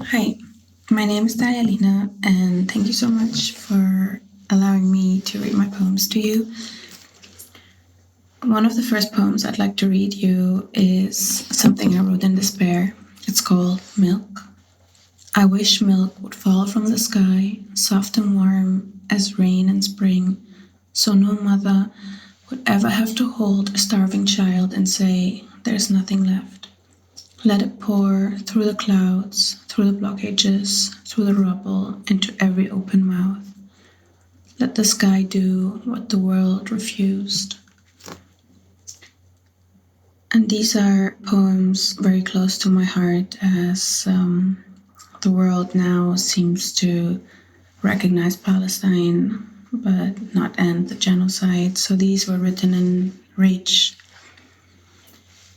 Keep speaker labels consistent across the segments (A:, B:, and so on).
A: Hi, my name is Dialina, and thank you so much for allowing me to read my poems to you. One of the first poems I'd like to read you is something I wrote in despair. It's called Milk. I wish milk would fall from the sky, soft and warm as rain in spring, so no mother would ever have to hold a starving child and say, "There's nothing left." Let it pour through the clouds, through the blockages, through the rubble, into every open mouth. Let the sky do what the world refused. And these are poems very close to my heart, as the world now seems to recognize Palestine but not end the genocide. So these were written in rage.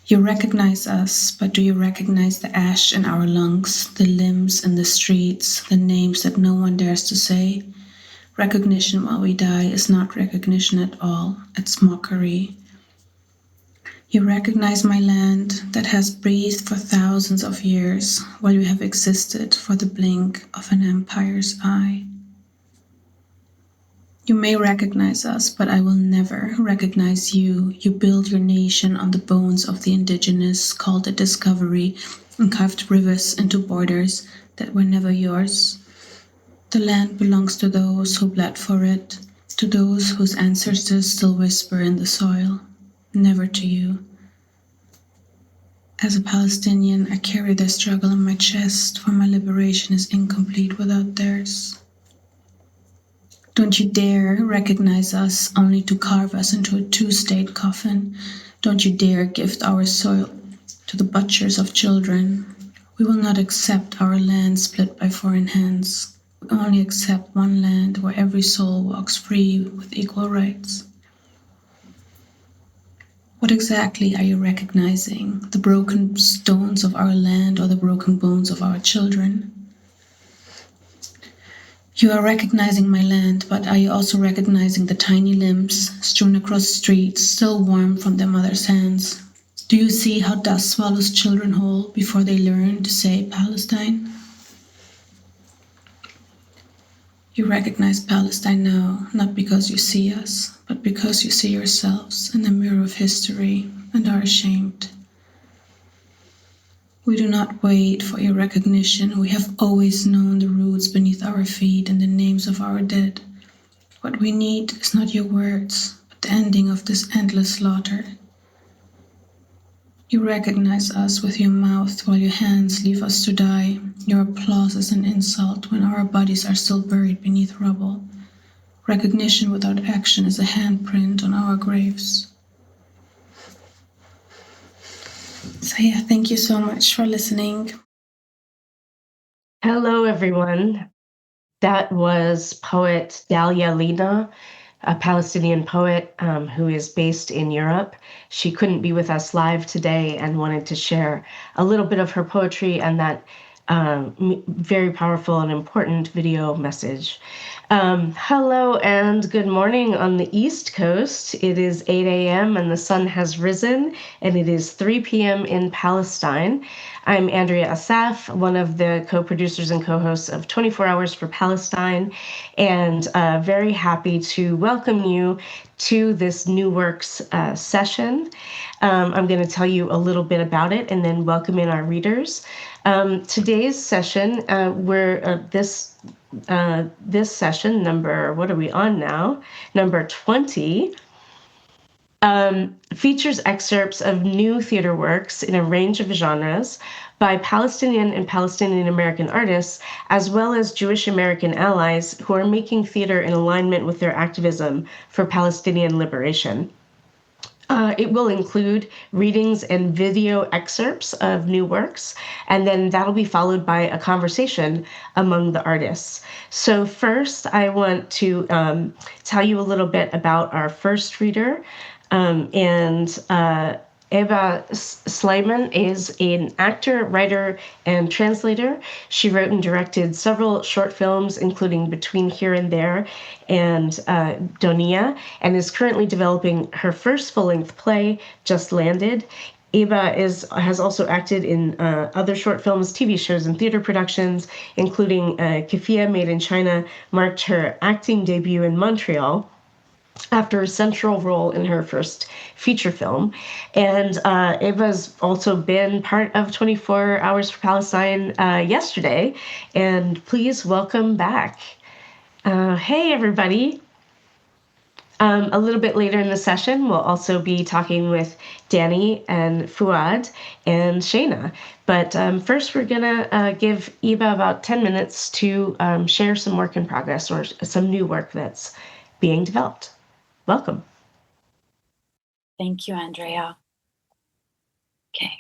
A: You recognize us, but do you recognize the ash in our lungs, the limbs in the streets, the names that no one dares to say? Recognition while we die is not recognition at all, it's mockery. You recognize my land that has breathed for thousands of years, while you have existed for the blink of an empire's eye. You may recognize us, but I will never recognize you. You build your nation on the bones of the indigenous, called it discovery, and carved rivers into borders that were never yours. The land belongs to those who bled for it, to those whose ancestors still whisper in the soil, never to you. As a Palestinian, I carry their struggle in my chest, for my liberation is incomplete without theirs. Don't you dare recognize us only to carve us into a two-state coffin. Don't you dare gift our soil to the butchers of children. We will not accept our land split by foreign hands. We only accept one land where every soul walks free with equal rights. What exactly are you recognizing? The broken stones of our land or the broken bones of our children? You are recognizing my land, but are you also recognizing the tiny limbs strewn across streets, still warm from their mother's hands? Do you see how dust swallows children whole before they learn to say Palestine? You recognize Palestine now, not because you see us, but because you see yourselves in the mirror of history and are ashamed. We do not wait for your recognition. We have always known the roots beneath our feet and the names of our dead. What we need is not your words, but the ending of this endless slaughter. You recognize us with your mouth while your hands leave us to die. Your applause is an insult when our bodies are still buried beneath rubble. Recognition without action is a handprint on our graves. So yeah, thank you so much for listening.
B: Hello, everyone. That was poet Dalia Lina, a Palestinian poet who is based in Europe. She couldn't be with us live today and wanted to share a little bit of her poetry and that very powerful and important video message. Hello and good morning on the East Coast. It is 8 a.m. and the sun has risen, and it is 3 p.m. in Palestine. I'm Andrea Assaf, one of the co-producers and co-hosts of 24 Hours for Palestine, and very happy to welcome you to this New Works session. I'm going to tell you a little bit about it and then welcome in our readers. Today's session, this session, what are we on now? Number 20, features excerpts of new theater works in a range of genres by Palestinian and Palestinian American artists, as well as Jewish American allies who are making theater in alignment with their activism for Palestinian liberation. It will include readings and video excerpts of new works, and then that'll be followed by a conversation among the artists. So first, I want to tell you a little bit about our first reader. Eva Sleiman is an actor, writer, and translator. She wrote and directed several short films, including Between Here and There and Donia, and is currently developing her first full-length play, Just Landed. Hiba has also acted in other short films, TV shows, and theater productions, including Kefia, Made in China, marked her acting debut in Montreal after a central role in her first feature film. And Hiba's also been part of 24 Hours for Palestine yesterday. And please welcome back. Hey, everybody. A little bit later in the session, we'll also be talking with Danny and Fouad and Shayna. But first, we're going to give Hiba about 10 minutes to share some work in progress or some new work that's being developed. Welcome.
C: Thank you, Andrea. Okay.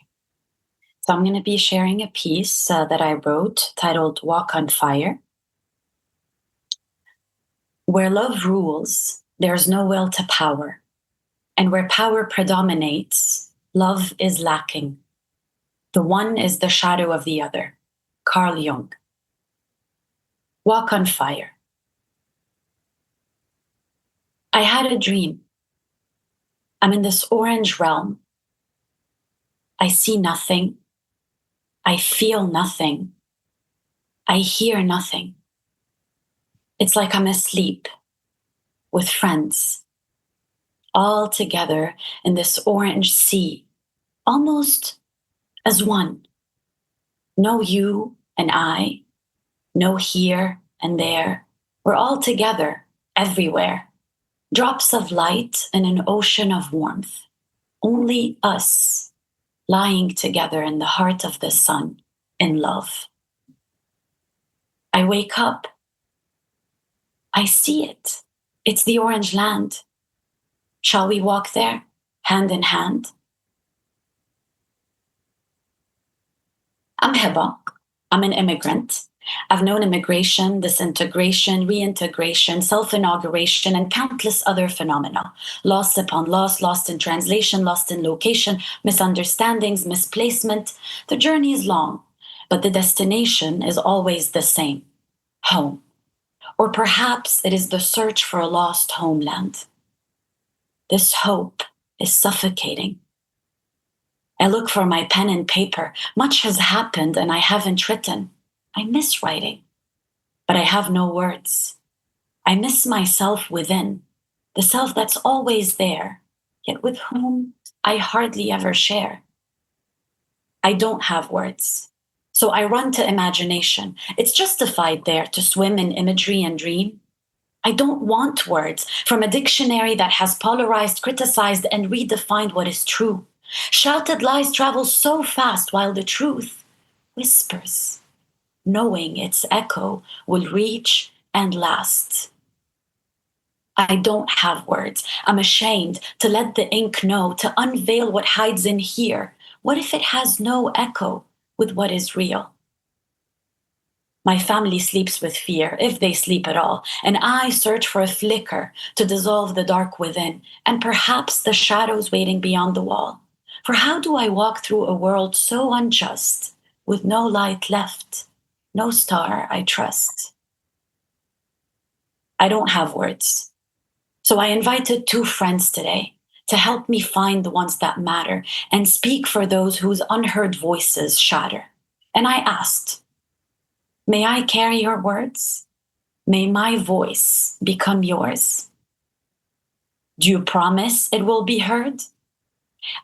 C: So I'm going to be sharing a piece that I wrote titled Walk on Fire. Where love rules, there's no will to power. And where power predominates, love is lacking. The one is the shadow of the other. Carl Jung. Walk on fire. I had a dream. I'm in this orange realm. I see nothing. I feel nothing. I hear nothing. It's like I'm asleep with friends, all together in this orange sea, almost as one. No you and I, no here and there. We're all together, everywhere. Drops of light in an ocean of warmth. Only us, lying together in the heart of the sun, in love. I wake up. I see it. It's the orange land. Shall we walk there, hand in hand? I'm Hiba. I'm an immigrant. I've known immigration, disintegration, reintegration, self-inauguration, and countless other phenomena. Loss upon loss, lost in translation, lost in location, misunderstandings, misplacement. The journey is long, but the destination is always the same: home. Or perhaps it is the search for a lost homeland. This hope is suffocating. I look for my pen and paper. Much has happened and I haven't written. I miss writing, but I have no words. I miss myself within, the self that's always there, yet with whom I hardly ever share. I don't have words, so I run to imagination. It's justified there to swim in imagery and dream. I don't want words from a dictionary that has polarized, criticized, and redefined what is true. Shouted lies travel so fast while the truth whispers, knowing its echo will reach and last. I don't have words. I'm ashamed to let the ink know, to unveil what hides in here. What if it has no echo with what is real? My family sleeps with fear, if they sleep at all, and I search for a flicker to dissolve the dark within, and perhaps the shadows waiting beyond the wall. For how do I walk through a world so unjust, with no light left, no star I trust? I don't have words. So I invited 2 friends today to help me find the ones that matter and speak for those whose unheard voices shatter. And I asked, may I carry your words? May my voice become yours? Do you promise it will be heard?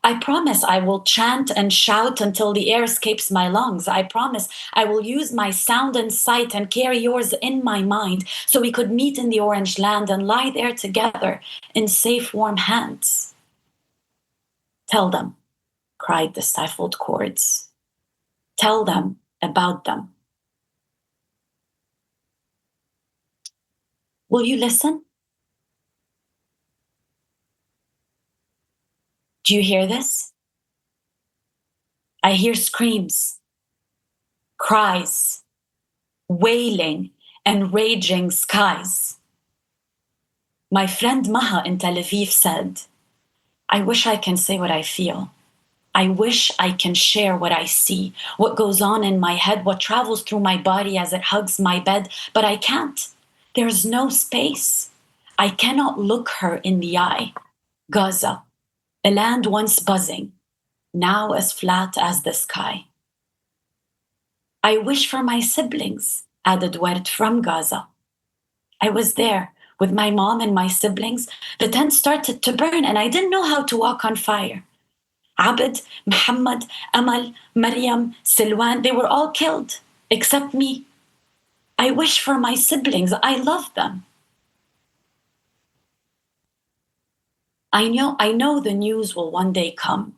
C: I promise I will chant and shout until the air escapes my lungs. I promise I will use my sound and sight and carry yours in my mind so we could meet in the orange land and lie there together in safe, warm hands. Tell them, cried the stifled chords. Tell them about them. Will you listen? Do you hear this? I hear screams, cries, wailing, and raging skies. My friend Maha in Tel Aviv said, I wish I can say what I feel. I wish I can share what I see, what goes on in my head, what travels through my body as it hugs my bed, but I can't. There's no space. I cannot look her in the eye. Gaza, a land once buzzing, now as flat as the sky. I wish for my siblings, added Werd from Gaza. I was there with my mom and my siblings. The tent started to burn and I didn't know how to walk on fire. Abed, Muhammad, Amal, Maryam, Silwan, they were all killed, except me. I wish for my siblings. I love them. I know the news will one day come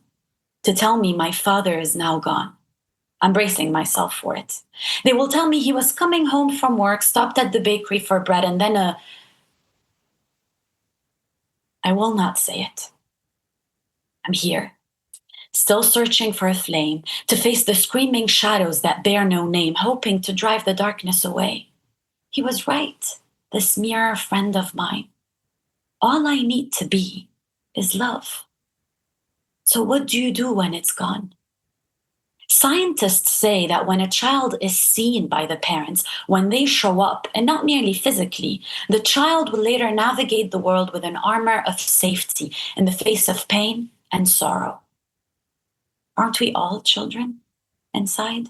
C: to tell me my father is now gone. I'm bracing myself for it. They will tell me he was coming home from work, stopped at the bakery for bread, and then I will not say it. I'm here, still searching for a flame, to face the screaming shadows that bear no name, hoping to drive the darkness away. He was right, this mere friend of mine. All I need to be is love. So what do you do when it's gone? Scientists say that when a child is seen by the parents, when they show up, and not merely physically, the child will later navigate the world with an armor of safety in the face of pain and sorrow. Aren't we all children inside?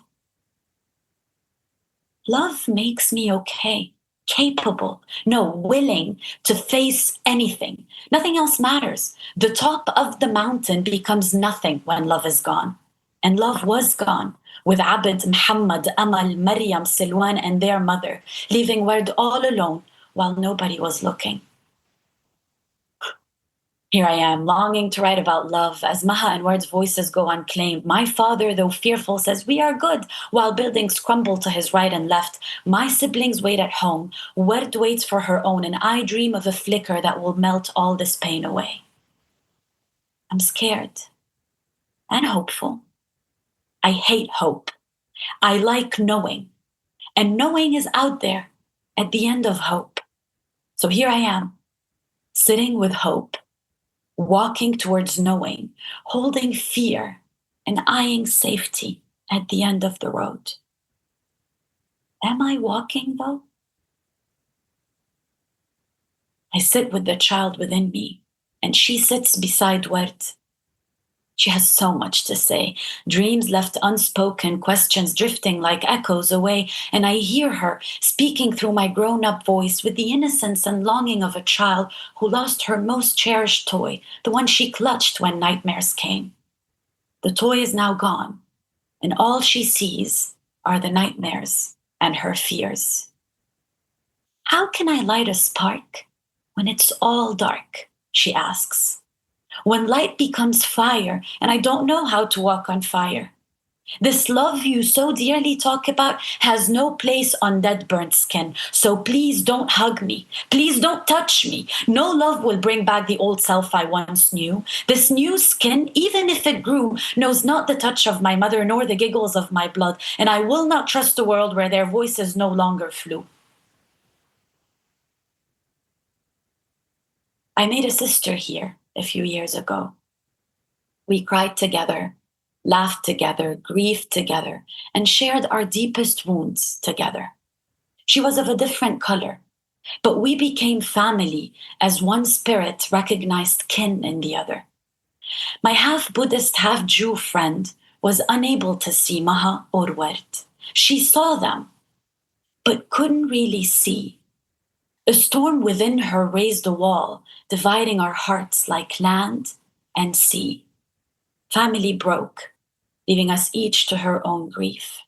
C: Love makes me okay, capable, willing to face anything. Nothing else matters. The top of the mountain becomes nothing when love is gone. And love was gone, with Abed, Muhammad, Amal, Maryam, Silwan, and their mother, leaving Werd all alone while nobody was looking. Here I am, longing to write about love, as Maha and Werd's voices go unclaimed. My father, though fearful, says we are good, while buildings crumble to his right and left. My siblings wait at home. Werd waits for her own, and I dream of a flicker that will melt all this pain away. I'm scared and hopeful. I hate hope. I like knowing. And knowing is out there at the end of hope. So here I am, sitting with hope, walking towards knowing, holding fear, and eyeing safety at the end of the road. Am I walking, though? I sit with the child within me, and she sits beside Werd. She has so much to say, dreams left unspoken, questions drifting like echoes away, and I hear her speaking through my grown-up voice with the innocence and longing of a child who lost her most cherished toy, the one she clutched when nightmares came. The toy is now gone, and all she sees are the nightmares and her fears. How can I light a spark when it's all dark? She asks. When light becomes fire, and I don't know how to walk on fire. This love you so dearly talk about has no place on dead burnt skin. So please don't hug me. Please don't touch me. No love will bring back the old self I once knew. This new skin, even if it grew, knows not the touch of my mother nor the giggles of my blood, and I will not trust a world where their voices no longer flew. I made a sister here a few years ago. We cried together, laughed together, grieved together, and shared our deepest wounds together. She was of a different color, but we became family as one spirit recognized kin in the other. My half-Buddhist, half-Jew friend was unable to see Maha or Werd. She saw them, but couldn't really see. A storm within her raised a wall, dividing our hearts like land and sea. Family broke, leaving us each to her own grief.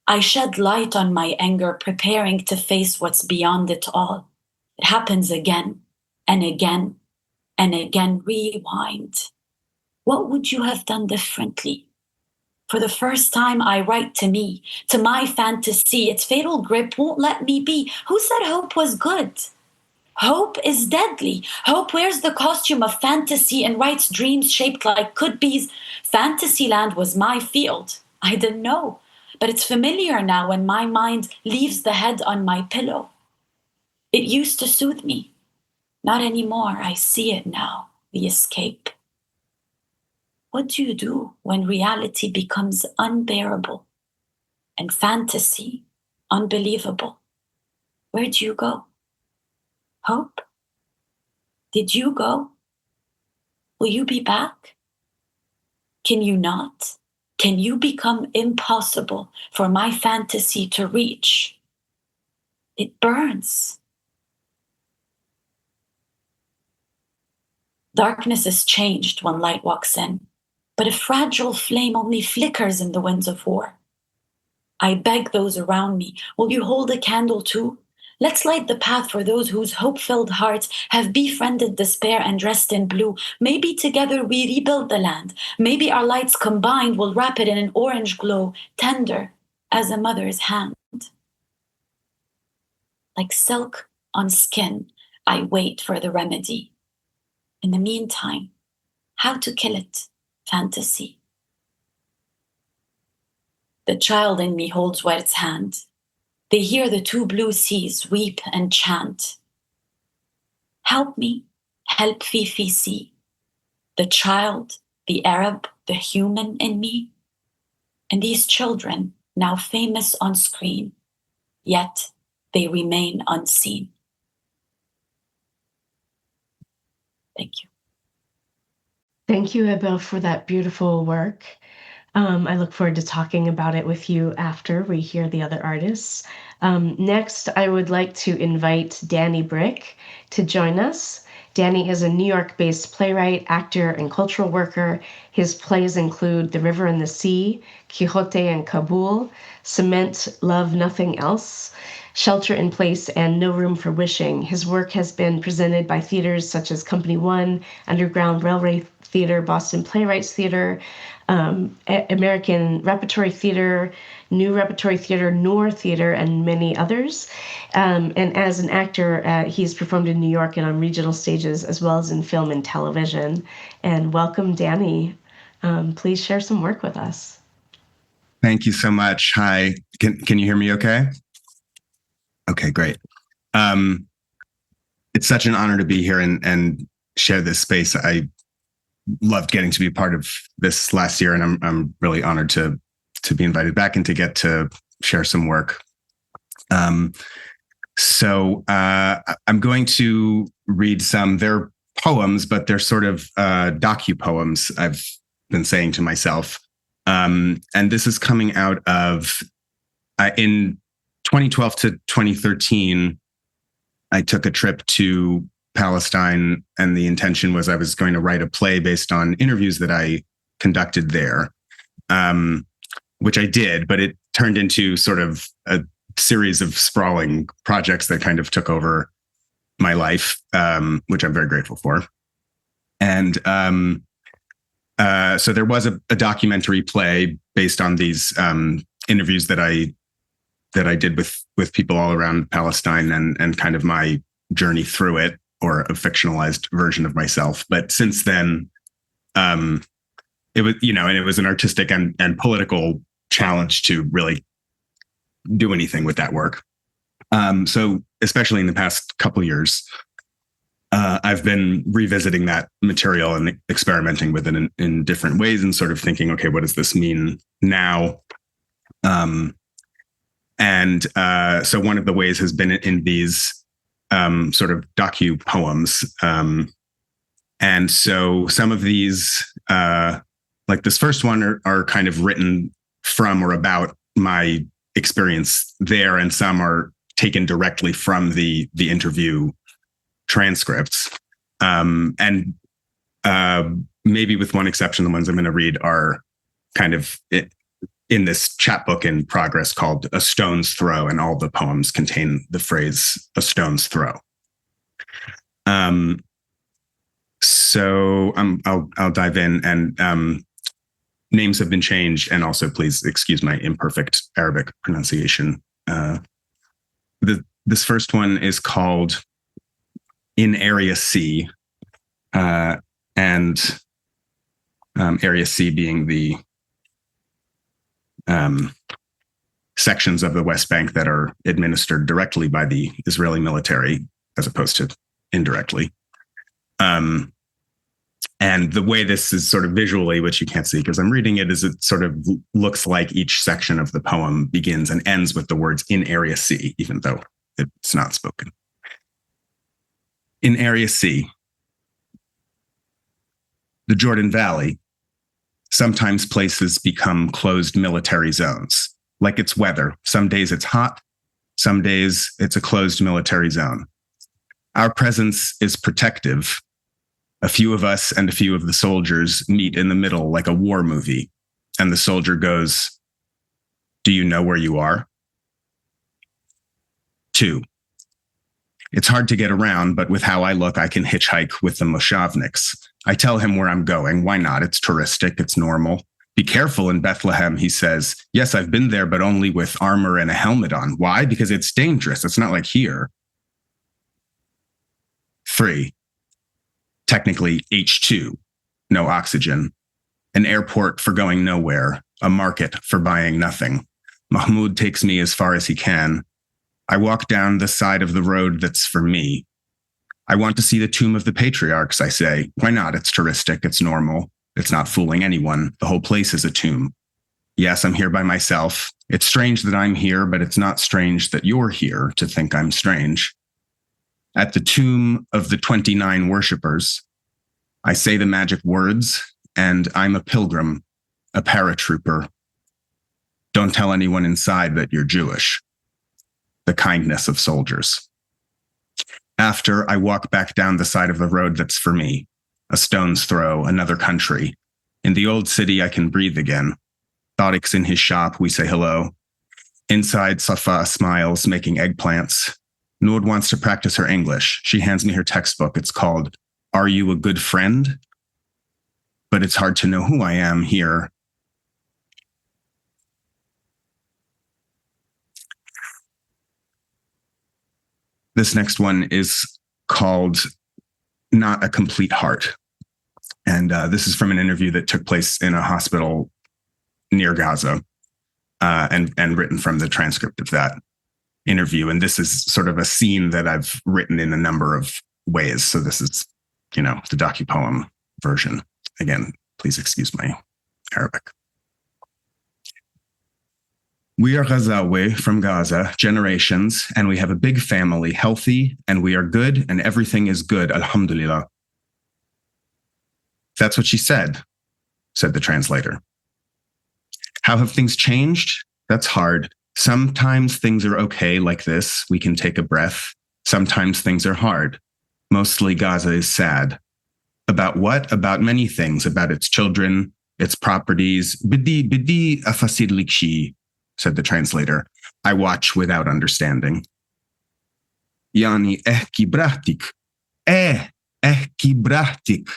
C: I shed light on my anger, preparing to face what's beyond it all. It happens again and again and again. Rewind. What would you have done differently? For the first time, I write to me, to my fantasy. Its fatal grip won't let me be. Who said hope was good? Hope is deadly. Hope wears the costume of fantasy and writes dreams shaped like could-be's. Fantasyland was my field. I didn't know, but it's familiar now when my mind leaves the head on my pillow. It used to soothe me. Not anymore. I see it now, the escape. What do you do when reality becomes unbearable and fantasy unbelievable? Where do you go? Hope? Did you go? Will you be back? Can you not? Can you become impossible for my fantasy to reach? It burns. Darkness is changed when light walks in, but a fragile flame only flickers in the winds of war. I beg those around me, will you hold a candle too? Let's light the path for those whose hope-filled hearts have befriended despair and dressed in blue. Maybe together we rebuild the land. Maybe our lights combined will wrap it in an orange glow, tender as a mother's hand. Like silk on skin, I wait for the remedy. In the meantime, how to kill it? Fantasy. The child in me holds Wert's hand. They hear the two blue seas weep and chant. Help me, help Fifi see. The child, the Arab, the human in me. And these children, now famous on screen, yet they remain unseen. Thank you.
B: Thank you, Hiba, for that beautiful work. I look forward to talking about it with you after we hear the other artists. Next, I would like to invite Danny Bryck to join us. Danny is a New York-based playwright, actor, and cultural worker. His plays include The River and the Sea, Quixote and Kabul, Cement, Love, Nothing Else, Shelter in Place, and No Room for Wishing. His work has been presented by theaters such as Company One, Underground Railway Theater, Boston Playwrights Theater, American Repertory Theater, New Repertory Theater, Noor Theater, and many others. And as an actor, he's performed in New York and on regional stages, as well as in film and television. And welcome, Danny. Please share some work with us.
D: Thank you so much. Hi, can you hear me okay? Okay, great. It's such an honor to be here and share this space. I loved getting to be part of this last year, and I'm really honored to be invited back and to get to share some work. So I'm going to read some. They're poems, but they're sort of docu-poems, I've been saying to myself. And this is coming out of, in 2012 to 2013, I took a trip to Palestine, and the intention was I was going to write a play based on interviews that I conducted there, which I did, but it turned into sort of a series of sprawling projects that kind of took over my life, which I'm very grateful for. And so there was a documentary play based on these interviews that I did with people all around Palestine and kind of my journey through it, or a fictionalized version of myself. But since then, it was, and it was an artistic and political challenge to really do anything with that work. So especially in the past couple of years, I've been revisiting that material and experimenting with it in different ways and sort of thinking, okay, what does this mean now? And so one of the ways has been in these sort of docu-poems. And so some of these, like this first one, are kind of written from or about my experience there, and some are taken directly from the interview transcripts. And maybe with one exception, the ones I'm going to read are kind of in this chapbook in progress called A Stone's Throw, and all the poems contain the phrase "a stone's throw." So I'll dive in, and names have been changed, and also please excuse my imperfect Arabic pronunciation. This first one is called In Area C, and Area C being the sections of the West Bank that are administered directly by the Israeli military, as opposed to indirectly. And the way this is sort of visually, which you can't see because I'm reading it, is it sort of looks like each section of the poem begins and ends with the words "in Area C," even though it's not spoken. In Area C, the Jordan Valley, Sometimes places become closed military zones, like it's weather. Some days it's hot, some days it's a closed military zone. Our presence is protective. A few of us and a few of the soldiers meet in the middle like a war movie, and the soldier goes, "Do you know where you are?" 2. It's hard to get around, but with how I look, I can hitchhike with the Moshavniks. I tell him where I'm going. Why not? It's touristic. It's normal. Be careful in Bethlehem, he says. Yes, I've been there, but only with armor and a helmet on. Why? Because it's dangerous. It's not like here. 3. Technically H2, no oxygen. An airport for going nowhere. A market for buying nothing. Mahmoud takes me as far as he can. I walk down the side of the road that's for me. I want to see the tomb of the patriarchs, I say. Why not? It's touristic. It's normal. It's not fooling anyone. The whole place is a tomb. Yes, I'm here by myself. It's strange that I'm here, but it's not strange that you're here to think I'm strange. At the tomb of the 29 worshippers, I say the magic words, and I'm a pilgrim, a paratrooper. Don't tell anyone inside that you're Jewish. The kindness of soldiers. After, I walk back down the side of the road that's for me. A stone's throw, another country. In the old city, I can breathe again. Tariq's in his shop, we say hello. Inside, Safa smiles, making eggplants. Noor wants to practice her English. She hands me her textbook. It's called, Are You a Good Friend? But it's hard to know who I am here. This next one is called Not a Complete Heart. And this is from an interview that took place in a hospital near Gaza, and written from the transcript of that interview. And this is sort of a scene that I've written in a number of ways. So this is, the docupoem version. Again, please excuse my Arabic. We are Ghazawi from Gaza, generations, and we have a big family, healthy, and we are good, and everything is good, alhamdulillah. That's what she said the translator. How have things changed? That's hard. Sometimes things are okay like this. We can take a breath. Sometimes things are hard. Mostly Gaza is sad. About what? About many things. About its children, its properties. Bidi afasid likshi, said the translator. I watch without understanding. Yani ehki brahtik. Ehki brahtik.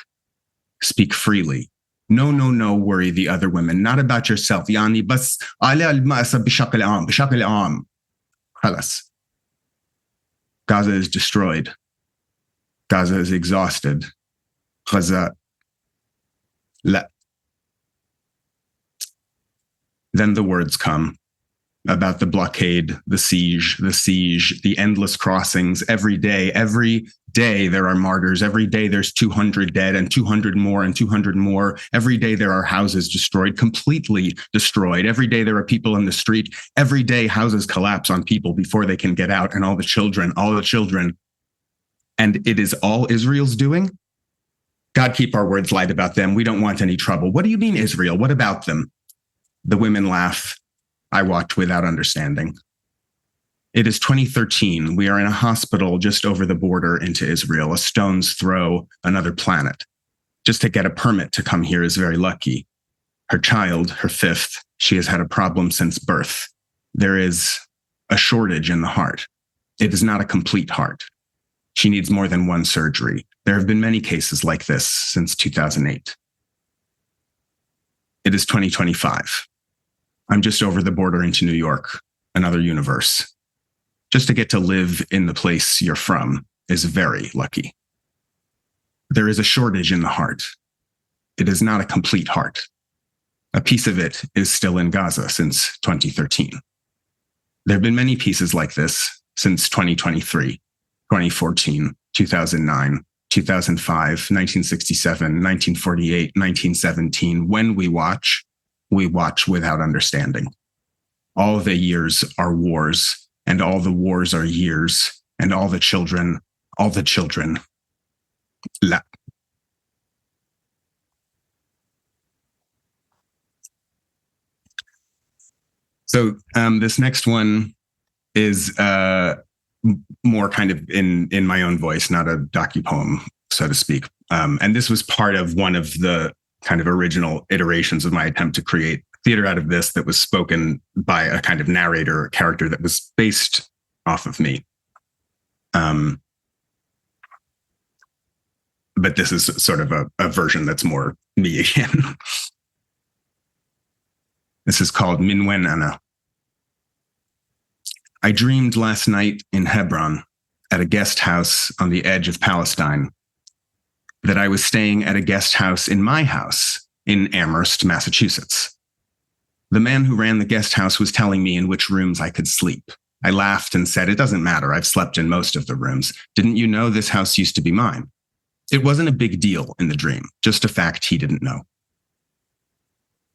D: Speak freely. No, worry the other women. Not about yourself. Yani bas ala al-ma'asa bishakil aam. Khalas. Gaza is destroyed. Gaza is exhausted. Gaza. La. Then the words come about the blockade, the siege, the endless crossings. Every day there are martyrs. Every day there's 200 dead and 200 more and 200 more. Every day there are houses destroyed, completely destroyed. Every day there are people in the street. Every day houses collapse on people before they can get out, and all the children. And it is all Israel's doing? God, keep our words light about them. We don't want any trouble. What do you mean, Israel? What about them? The women laugh. I watch without understanding. It is 2013. We are in a hospital just over the border into Israel, a stone's throw, another planet. Just to get a permit to come here is very lucky. Her child, her 5th, she has had a problem since birth. There is a shortage in the heart. It is not a complete heart. She needs more than one surgery. There have been many cases like this since 2008. It is 2025. I'm just over the border into New York, another universe. Just to get to live in the place you're from is very lucky. There is a shortage in the heart. It is not a complete heart. A piece of it is still in Gaza since 2013. There have been many pieces like this since 2023, 2014, 2009, 2005, 1967, 1948, 1917. When we watch without understanding. All the years are wars, and all the wars are years, and all the children. La. So this next one is more kind of in my own voice, not a docu-poem, so to speak. And this was part of one of the kind of original iterations of my attempt to create theater out of this that was spoken by a kind of narrator or character that was based off of me. But this is sort of a version that's more me again. This is called Minwen Ana. I dreamed last night in Hebron at a guest house on the edge of Palestine that I was staying at a guest house in my house in Amherst, Massachusetts. The man who ran the guest house was telling me in which rooms I could sleep. I laughed and said, "It doesn't matter. I've slept in most of the rooms. Didn't you know this house used to be mine?" It wasn't a big deal in the dream, just a fact he didn't know.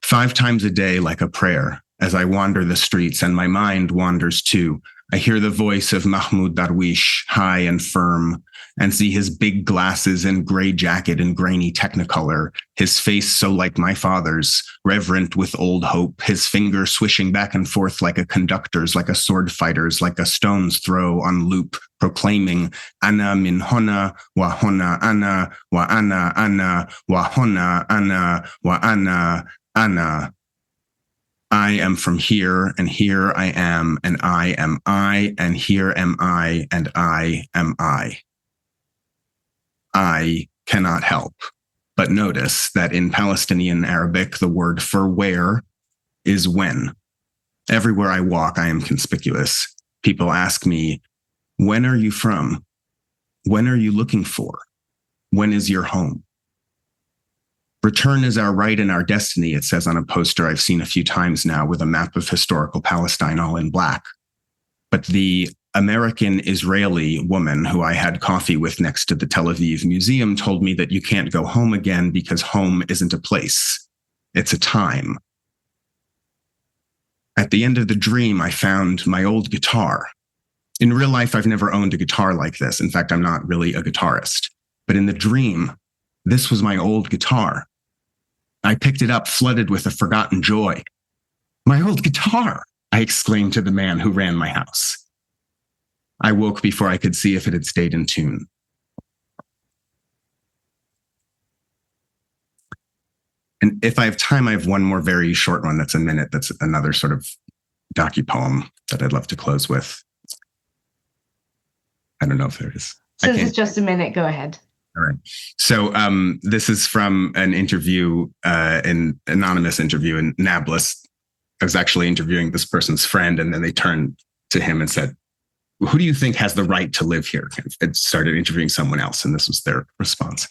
D: 5 times a day, like a prayer, as I wander the streets and my mind wanders too, I hear the voice of Mahmoud Darwish, high and firm, and see his big glasses and gray jacket in grainy technicolor, his face so like my father's, reverent with old hope, his finger swishing back and forth like a conductor's, like a sword fighter's, like a stone's throw on loop, proclaiming, "Ana min hona, wa hona ana, wa ana ana, wa hona ana, wa ana ana. I am from here, and here I am, and I am I, and here am I, and I am I." I cannot help but notice that in Palestinian Arabic, the word for where is when. Everywhere I walk, I am conspicuous. People ask me, "When are you from? When are you looking for? When is your home?" "Return is our right and our destiny," it says on a poster I've seen a few times now with a map of historical Palestine all in black. But the American-Israeli woman who I had coffee with next to the Tel Aviv Museum told me that you can't go home again because home isn't a place. It's a time. At the end of the dream, I found my old guitar. In real life, I've never owned a guitar like this. In fact, I'm not really a guitarist. But in the dream, this was my old guitar. I picked it up, flooded with a forgotten joy. "My old guitar!" I exclaimed to the man who ran my house. I woke before I could see if it had stayed in tune. And if I have time, I have one more very short one that's a minute. That's another sort of docu-poem that I'd love to close with. I don't know if there is.
B: Since it's just a minute, go ahead.
D: All right. So this is from an interview, an anonymous interview in Nablus. I was actually interviewing this person's friend, and then they turned to him and said, "Who do you think has the right to live here?" It started interviewing someone else, and this was their response,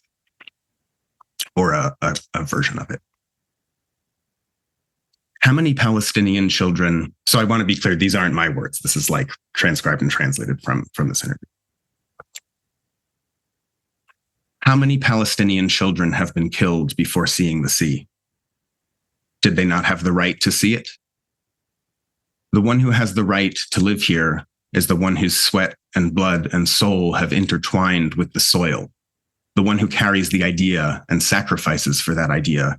D: or a version of it. "How many Palestinian children?" So I want to be clear, these aren't my words. This is like transcribed and translated from this interview. "How many Palestinian children have been killed before seeing the sea? Did they not have the right to see it? The one who has the right to live here is the one whose sweat and blood and soul have intertwined with the soil, the one who carries the idea and sacrifices for that idea.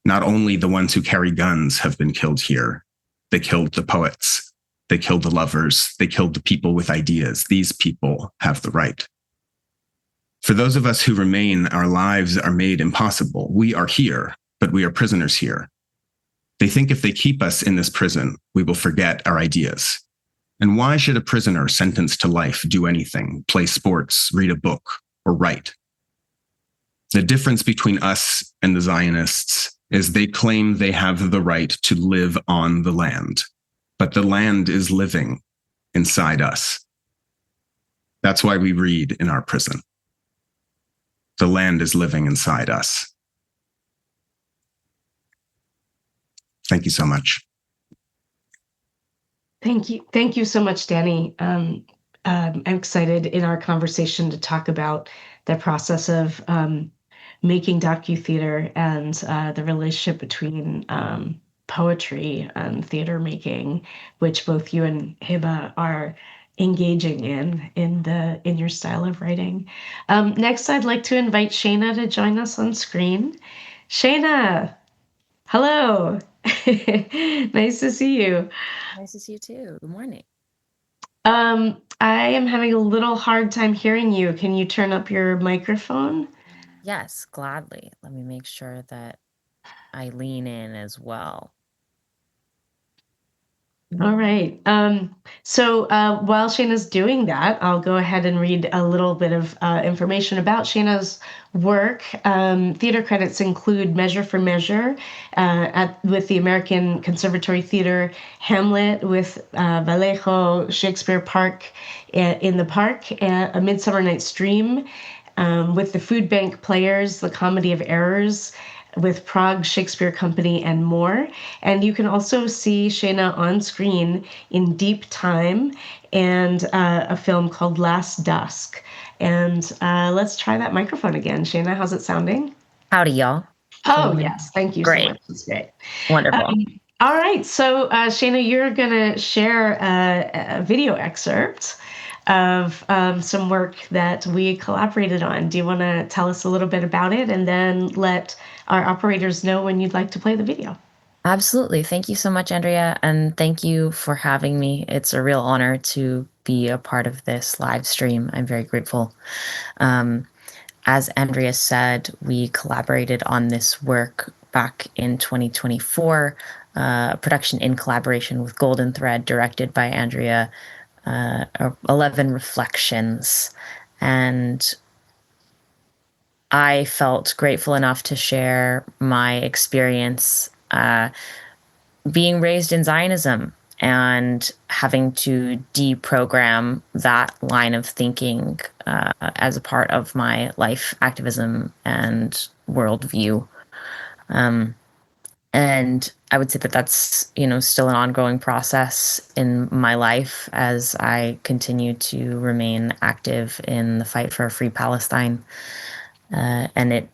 D: Not only the ones who carry guns have been killed here. They killed the poets. They killed the lovers. They killed the people with ideas. These people have the right. For those of us who remain, our lives are made impossible. We are here, but we are prisoners here. They think if they keep us in this prison, we will forget our ideas. And why should a prisoner sentenced to life do anything, play sports, read a book, or write? The difference between us and the Zionists is they claim they have the right to live on the land, but the land is living inside us. That's why we read in our prison. The land is living inside us. Thank you so much.
B: Thank you. Thank you so much, Danny. I'm excited in our conversation to talk about the process of making docu-theater and the relationship between poetry and theater making, which both you and Hiba are engaging in your style of writing. Next, I'd like to invite Shayna to join us on screen. Shayna, hello. Nice to see you.
E: Nice to see you too. Good morning.
B: I am having a little hard time hearing you. Can you turn up your microphone?
E: Yes, gladly. Let me make sure that I lean in as well.
B: All right. So while Shayna's doing that, I'll go ahead and read a little bit of information about Shayna's work. Theater credits include Measure for Measure with the American Conservatory Theater, Hamlet with Vallejo Shakespeare Park in the Park, A Midsummer Night's Dream with the Food Bank Players, The Comedy of Errors, with Prague Shakespeare Company, and more. And you can also see Shayna on screen in Deep Time and a film called Last Dusk. And let's try that microphone again. Shayna, how's it sounding?
E: Howdy, y'all.
B: Oh, yes. Thank you
E: Great.
B: so much. That's great.
E: Wonderful.
B: All right. So, Shayna, you're going to share a video excerpt of some work that we collaborated on. Do you want to tell us a little bit about it and then let our operators know when you'd like to play the video?
E: Absolutely. Thank you so much, Andrea. And thank you for having me. It's a real honor to be a part of this live stream. I'm very grateful. As Andrea said, we collaborated on this work back in 2024, production in collaboration with Golden Thread, directed by Andrea, 11 Reflections. And I felt grateful enough to share my experience being raised in Zionism and having to deprogram that line of thinking as a part of my life activism and worldview. And I would say that that's, still an ongoing process in my life as I continue to remain active in the fight for a free Palestine. And it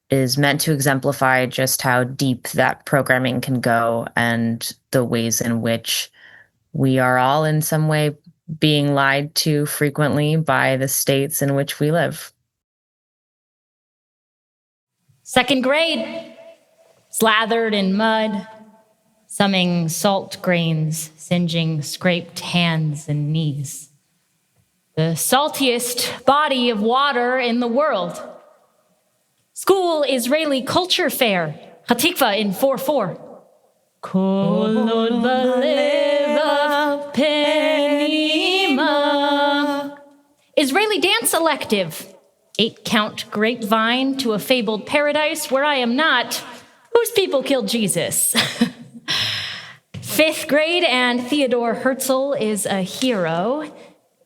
E: is meant to exemplify just how deep that programming can go and the ways in which we are all in some way being lied to frequently by the states in which we live.
F: Second grade, slathered in mud, summing salt grains, singeing scraped hands and knees. The saltiest body of water in the world. School Israeli Culture Fair, Hatikva in 4-4. Kolod baleva penima. Israeli dance elective. 8-count grapevine to a fabled paradise where I am not. Whose people killed Jesus? 5th grade, and Theodore Herzl is a hero.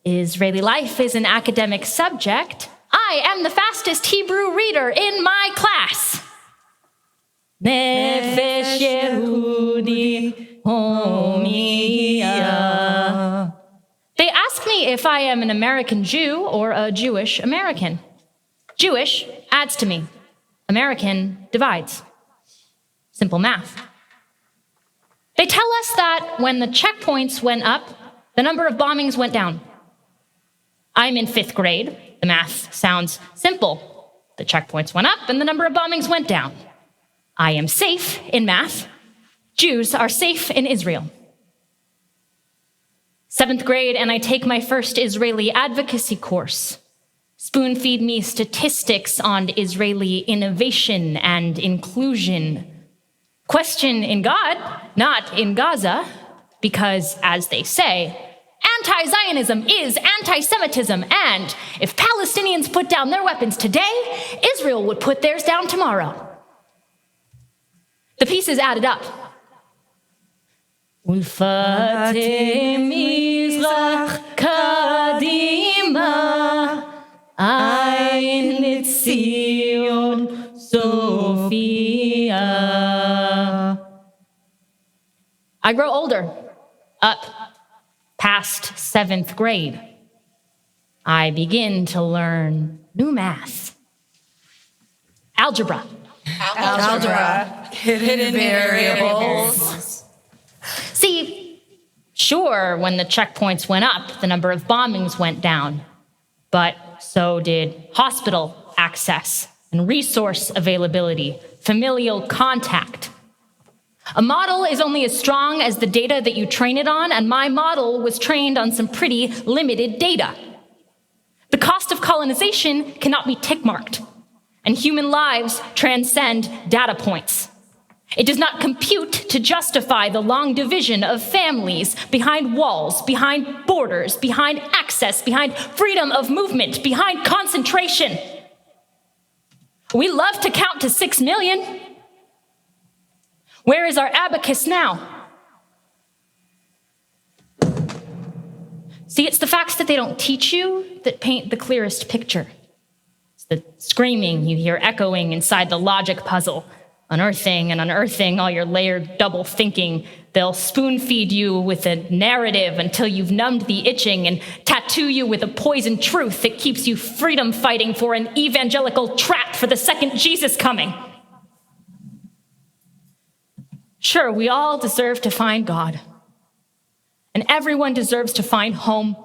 F: Israeli life is an academic subject. I am the fastest Hebrew reader in my class. Nefesh Yehudi Homiya. They ask me if I am an American Jew or a Jewish American. Jewish adds to me. American divides. Simple math. They tell us that when the checkpoints went up, the number of bombings went down. I'm in 5th grade. The math sounds simple. The checkpoints went up and the number of bombings went down. I am safe in math. Jews are safe in Israel. 7th grade, and I take my first Israeli advocacy course. Spoon feed me statistics on Israeli innovation and inclusion. Question in God, not in Gaza, because, as they say, anti-Zionism is anti-Semitism, and if Palestinians put down their weapons today, Israel would put theirs down tomorrow. The pieces added up. Ulfate Mizrach Kadima, Ein Litzion Sophia. I grow older, up past 7th grade. I begin to learn new math. Algebra.
G: Hidden variables.
F: See, sure, when the checkpoints went up, the number of bombings went down. But so did hospital access and resource availability, familial contact. A model is only as strong as the data that you train it on, and my model was trained on some pretty limited data. The cost of colonization cannot be tick-marked, and human lives transcend data points. It does not compute to justify the long division of families behind walls, behind borders, behind access, behind freedom of movement, behind concentration. We love to count to 6 million. Where is our abacus now? See, it's the facts that they don't teach you that paint the clearest picture. It's the screaming you hear echoing inside the logic puzzle, unearthing and unearthing all your layered double thinking. They'll spoon-feed you with a narrative until you've numbed the itching and tattoo you with a poison truth that keeps you freedom fighting for an evangelical trap for the second Jesus coming. Sure, we all deserve to find God, and everyone deserves to find home.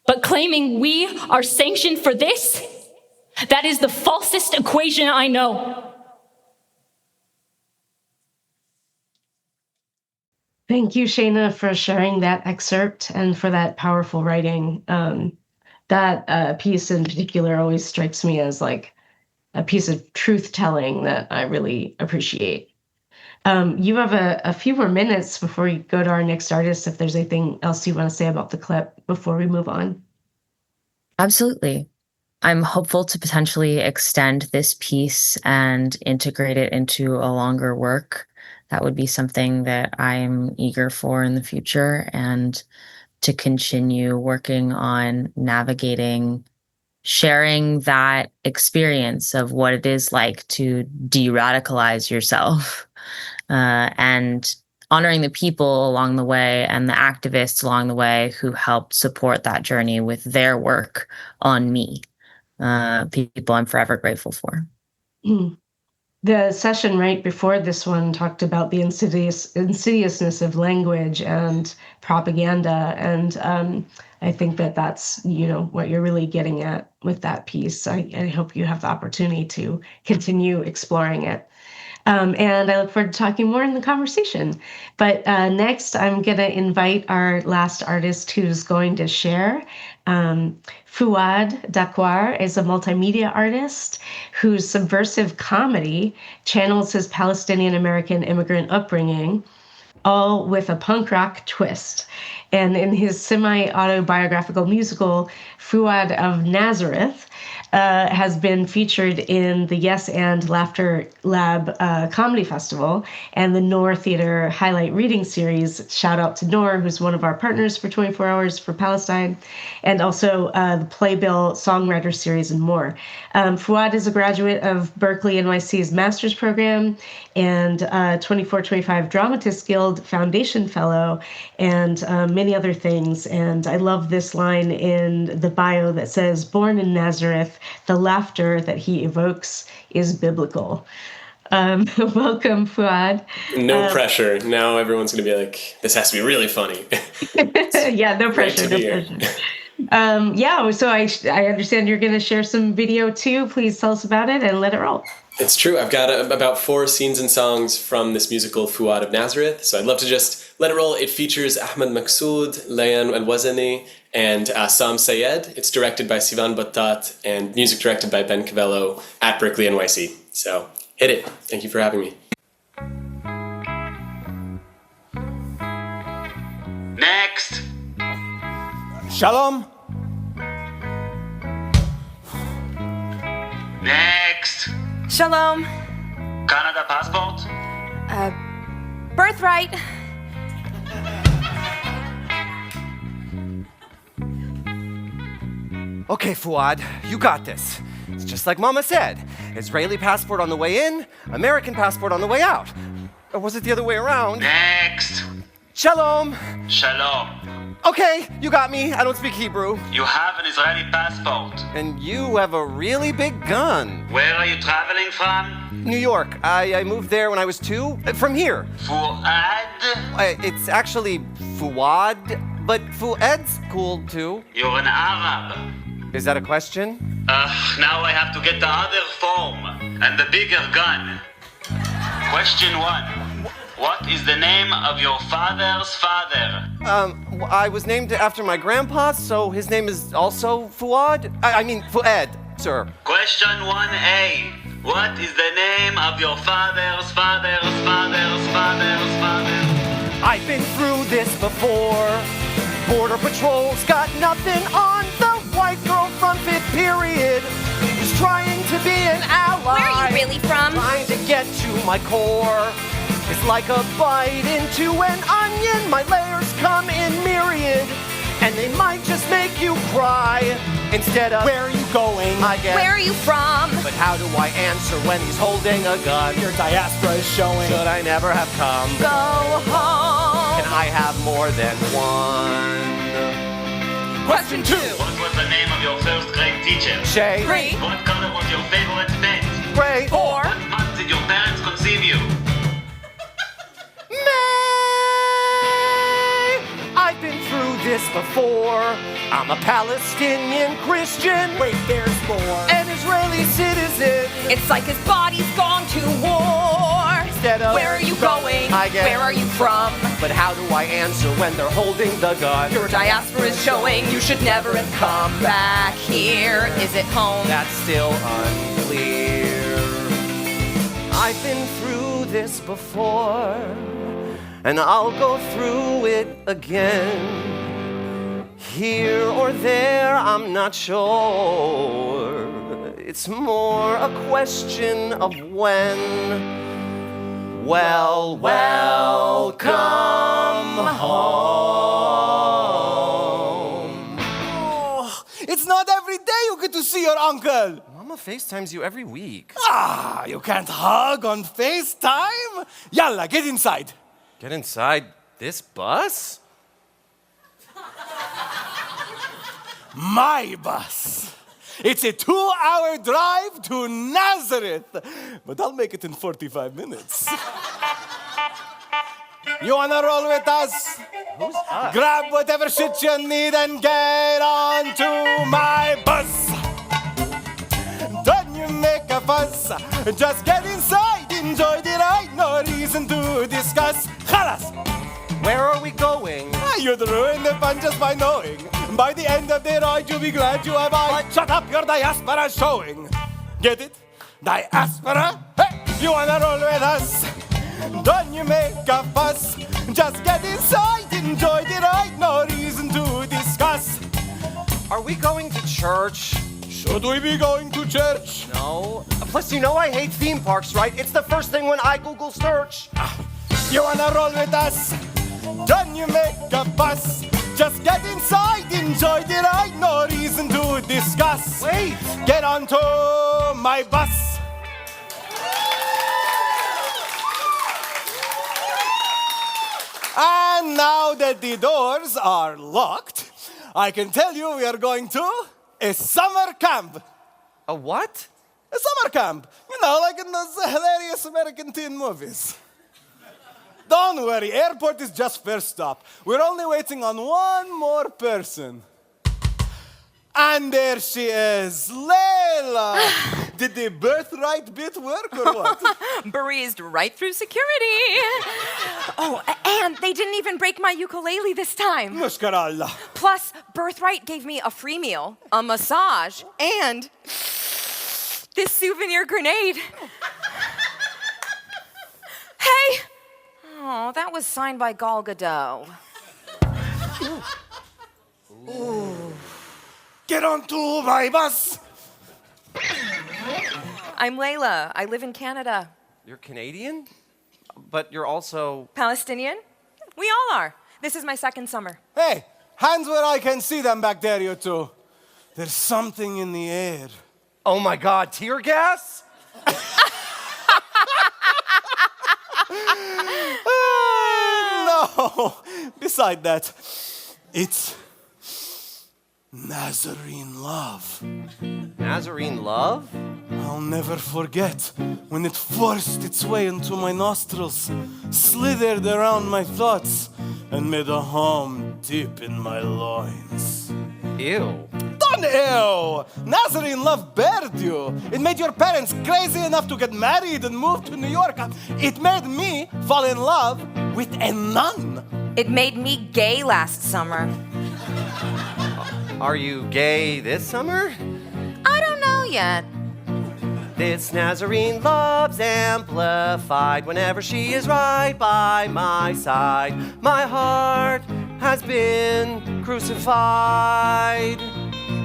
F: But claiming we are sanctioned for this, that is the falsest equation I know.
B: Thank you, Shayna, for sharing that excerpt and for that powerful writing. That piece in particular always strikes me as like a piece of truth-telling that I really appreciate. You have a few more minutes before we go to our next artist, if there's anything else you want to say about the clip before we move on.
E: Absolutely. I'm hopeful to potentially extend this piece and integrate it into a longer work. That would be something that I'm eager for in the future, and to continue working on navigating, sharing that experience of what it is like to de-radicalize yourself, and honoring the people along the way and the activists along the way who helped support that journey with their work on me. People I'm forever grateful for.
B: The session right before this one talked about the insidiousness of language and propaganda, and I think that that's what you're really getting at with that piece. I hope you have the opportunity to continue exploring it. And I look forward to talking more in the conversation. But next, I'm going to invite our last artist who's going to share. Fouad Dakwar is a multimedia artist whose subversive comedy channels his Palestinian American immigrant upbringing, all with a punk rock twist. And in his semi-autobiographical musical, Fouad of Nazareth, has been featured in the Yes and Laughter Lab Comedy Festival and the Noor Theater Highlight Reading Series. Shout out to Noor, who's one of our partners for 24 Hours for Palestine, and also the Playbill Songwriter Series and more. Fouad is a graduate of Berkeley NYC's master's program and 24-25 Dramatists Guild Foundation Fellow, and many other things. And I love this line in the bio that says, "Born in Nazareth, the laughter that he evokes is biblical." Welcome, Fouad.
H: No pressure. Now everyone's going to be like, this has to be really funny.
B: Yeah, no pressure. No pressure. So I understand you're going to share some video too. Please tell us about it and let it roll.
H: It's true. I've got about 4 scenes and songs from this musical Fouad of Nazareth. So I'd love to just let it roll. It features Ahmed Maqsood, Layan El-Wazani, and Sam Sayed. It's directed by Sivan Battat and music directed by Ben Cavello at Berkeley NYC. So hit it. Thank you for having me.
I: Next.
J: Shalom.
I: Next.
G: Shalom.
I: Canada passport.
G: Birthright.
J: Okay, Fouad, you got this. It's just like Mama said. Israeli passport on the way in, American passport on the way out. Or was it the other way around?
I: Next.
J: Shalom.
I: Shalom.
J: Okay, you got me. I don't speak Hebrew.
I: You have an Israeli passport.
J: And you have a really big gun.
I: Where are you traveling from?
J: New York. I moved there when I was 2. From here.
I: Fouad?
J: It's actually Fouad, but Fouad's cool too.
I: You're an Arab.
J: Is that a question?
I: Now I have to get the other form and the bigger gun. Question 1. What is the name of your father's father?
J: I was named after my grandpa, so his name is also Fouad. I mean, Fouad, sir.
I: Question 1A. What is the name of your father's father's father's father's father?
J: I've been through this before. Border Patrol's got nothing on the white girl from 5th period who's trying to be an ally.
G: Where are you really from?
J: Trying to get to my core. It's like a bite into an onion. My layers come in myriad, and they might just make you cry. Instead of, where are you going? I guess.
G: Where are you from?
J: But how do I answer when he's holding a gun?
K: Your diaspora is showing.
J: Should I never have come?
G: Go home.
J: Can I have more than one?
K: Question 2.
I: What was the name of your first grade teacher?
J: Shay.
G: 3.
I: What color was your favorite paint?
J: Gray.
G: 4.
I: What month did your parents conceive you?
J: May. I've been through this before. I'm a Palestinian Christian.
K: Wait, there's more.
J: An Israeli citizen.
G: It's like his body's gone to war.
J: Instead of,
G: Where are you going?
J: I guess.
G: Where are you from?
J: But how do I answer when they're holding the gun?
G: Your diaspora is showing. You should never have come back here. Is it home?
J: That's still unclear. I've been through this before, and I'll go through it again. Here or there, I'm not sure. It's more a question of when. Well, welcome home.
K: Oh, it's not every day you get to see your uncle.
J: Mama FaceTimes you every week.
K: Ah, you can't hug on FaceTime? Yalla, get inside.
J: Get inside this bus?
K: My bus. It's a 2-hour drive to Nazareth, but I'll make it in 45 minutes. You wanna roll with us?
J: Who's us?
K: Grab whatever shit you need and get onto my bus. Don't you make a fuss, just get inside, enjoy the ride, no reason to discuss. Khalas!
J: Where are we going?
K: You'd ruin the fun just by knowing. By the end of the ride, you'll be glad you have eyed. Shut up, your diaspora showing. Get it? Diaspora? Hey, you wanna roll with us? Don't you make a fuss. Just get inside, enjoy the ride, no reason to discuss.
J: Are we going to church?
K: Should we be going to church?
J: No. Plus, you know I hate theme parks, right? It's the first thing when I Google search.
K: You wanna roll with us? Don't you make a fuss. Just get inside, enjoy the ride, no reason to discuss.
J: Wait!
K: Get onto my bus. And now that the doors are locked, I can tell you we are going to a summer camp.
J: A what?
K: A summer camp. You know, like in those hilarious American teen movies. Don't worry, airport is just first stop. We're only waiting on one more person. And there she is, Layla. Did the birthright bit work or what?
G: Breezed right through security. Oh, and they didn't even break my ukulele this time.
K: Mushkarallah.
G: Plus, Birthright gave me a free meal, a massage, and this souvenir grenade. Hey! Oh, that was signed by Gal Gadot.
K: Ooh. Get onto my bus.
G: I'm Layla. I live in Canada.
J: You're Canadian? But you're also...
G: Palestinian? We all are. This is my second summer.
K: Hey, hands where I can see them back there, you two. There's something in the air.
J: Oh my God, tear gas?
K: No. Beside that, it's Nazarene love.
J: Nazarene love?
K: I'll never forget when it forced its way into my nostrils, slithered around my thoughts, and made a home deep in my loins.
J: Ew.
K: Don't ew! Nazarene love birthed you. It made your parents crazy enough to get married and move to New York. It made me fall in love with a nun.
G: It made me gay last summer.
J: Are you gay this summer?
G: I don't know yet.
J: This Nazarene love's amplified whenever she is right by my side. My heart has been crucified.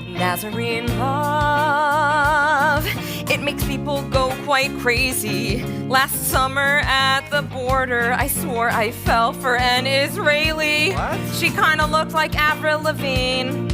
G: Nazarene love, it makes people go quite crazy. Last summer at the border, I swore I fell for an Israeli.
J: What?
G: She kinda looked like Avril Lavigne.